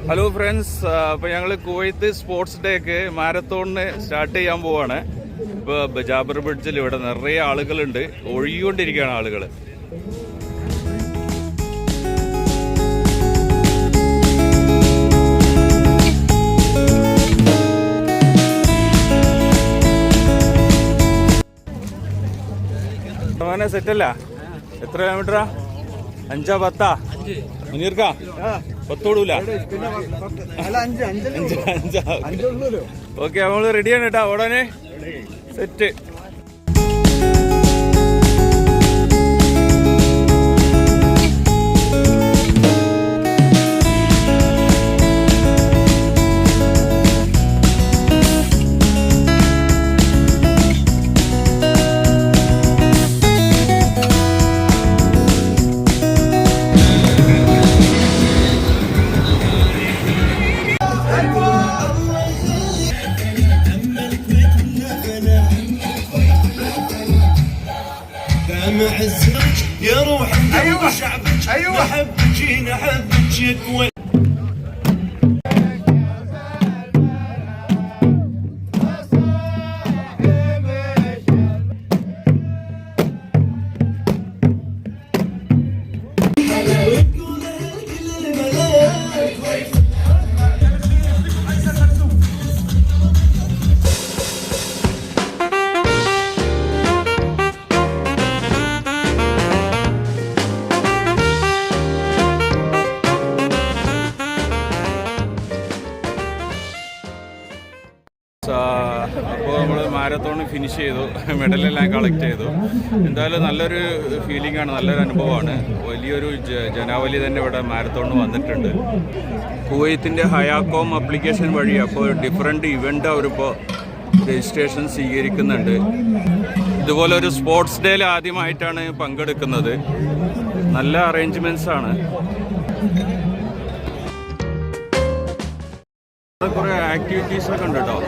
Hello friends, അപ്പോൾ ഞങ്ങൾ Kuwait sports ഡേക്ക് മാരത്തോണിന് start ചെയ്യാൻ പോവാണ്. ഇപ്പോൾ ജാബർ ബ്രിഡ്ജിൽ ഇവിടെ നിറയെ ആളുകളുണ്ട്, ഒഴുകിക്കൊണ്ടിരിക്കുകയാണ് ആളുകൾ. സെറ്റല്ല? എത്ര കിലോമീറ്ററാ? 5 10 മുനീർക്കാ 10 ഓടൂല? ഓക്കെ, നമ്മള് റെഡിയാണ് കേട്ടാ ഓടാന്. സെറ്റ്. معزك يا روح ايوه شعبك ايوه نحبك نحبك يا كويت. അപ്പോൾ നമ്മൾ മാരത്തോൺ ഫിനിഷ് ചെയ്തു, മെഡലെല്ലാം കളക്ട് ചെയ്തു. എന്തായാലും നല്ലൊരു ഫീലിംഗ് ആണ്, നല്ലൊരു അനുഭവമാണ്. വലിയൊരു ജനാവലി തന്നെ ഇവിടെ മാരത്തോണിന് വന്നിട്ടുണ്ട്. കുവൈത്തിൻ്റെ ഹയാക്കോം ആപ്ലിക്കേഷൻ വഴി അപ്പോൾ ഡിഫറെൻറ്റ് ഇവൻ്റ് അവരിപ്പോൾ രജിസ്ട്രേഷൻ സ്വീകരിക്കുന്നുണ്ട്. ഇതുപോലെ ഒരു സ്പോർട്സ് ഡേയിൽ ആദ്യമായിട്ടാണ് പങ്കെടുക്കുന്നത്. നല്ല അറേഞ്ച്മെൻറ്റ്സ് ആണ്. കുറേ ആക്ടിവിറ്റീസൊക്കെ ഉണ്ട് കേട്ടോ.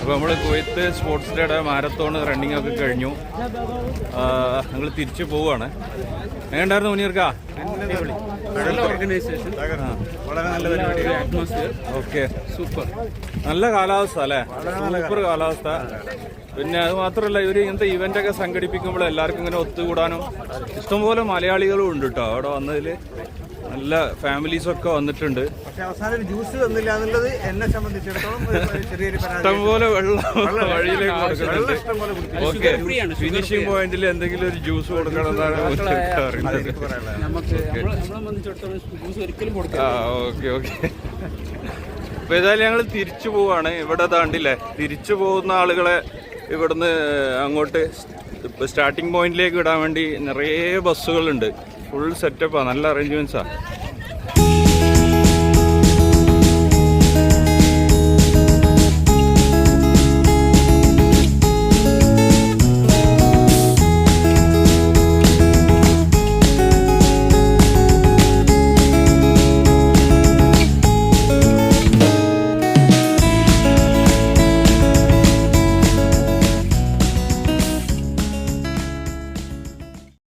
അപ്പോൾ നമ്മൾ കുവൈത്ത് സ്പോർട്സ് ഡേയുടെ മാരത്തോൺ റണ്ണിങ് ഒക്കെ കഴിഞ്ഞു. ഞങ്ങൾ തിരിച്ചു പോവുകയാണ്. എങ്ങനെയുണ്ടായിരുന്നു മുനീർക്കാ? നല്ല ഓർഗനൈസേഷൻ, വളരെ നല്ല അറ്റ്മോസ്ഫിയർ. Okay, super. നല്ല കാലാവസ്ഥ അല്ലേ? സൂപ്പർ കാലാവസ്ഥ. പിന്നെ അത് മാത്രമല്ല, ഇവർ ഇങ്ങനത്തെ ഇവന്റ് ഒക്കെ സംഘടിപ്പിക്കുമ്പോൾ എല്ലാവർക്കും ഇങ്ങനെ ഒത്തുകൂടാനും ഇഷ്ടംപോലെ മലയാളികളും ഉണ്ട് കേട്ടോ. അവിടെ വന്നതിൽ നല്ല ഫാമിലീസൊക്കെ വന്നിട്ടുണ്ട്. പക്ഷെ അവസാനം ഒരു ജ്യൂസ് തന്നില്ല എന്നുള്ളത് എന്നെ സംബന്ധിച്ചിടത്തോളം ചെറിയൊരു ഇഷ്ടംപോലെ വെള്ളം വഴിയിലേക്ക് കൊടുക്കുന്നുണ്ട്. ഓക്കെ, ഫിനിഷിംഗ് പോയിന്റിൽ എന്തെങ്കിലും ഒരു ജ്യൂസ് കൊടുക്കണമെന്നാണ് പറയുന്നത്. Okay okay. അപ്പൊ ഏതായാലും ഞങ്ങൾ തിരിച്ചു പോവാണ്. ഇവിടെ താണ്ടില്ലേ, തിരിച്ചു പോകുന്ന ആളുകളെ ഇവിടുന്ന് അങ്ങോട്ട് സ്റ്റാർട്ടിംഗ് പോയിന്റിലേക്ക് വിടാൻ വേണ്ടി നിറയെ ബസ്സുകളുണ്ട്. ഫുൾ സെറ്റപ്പാണ്, നല്ല അറേഞ്ച്മെന്റ്സാണ്.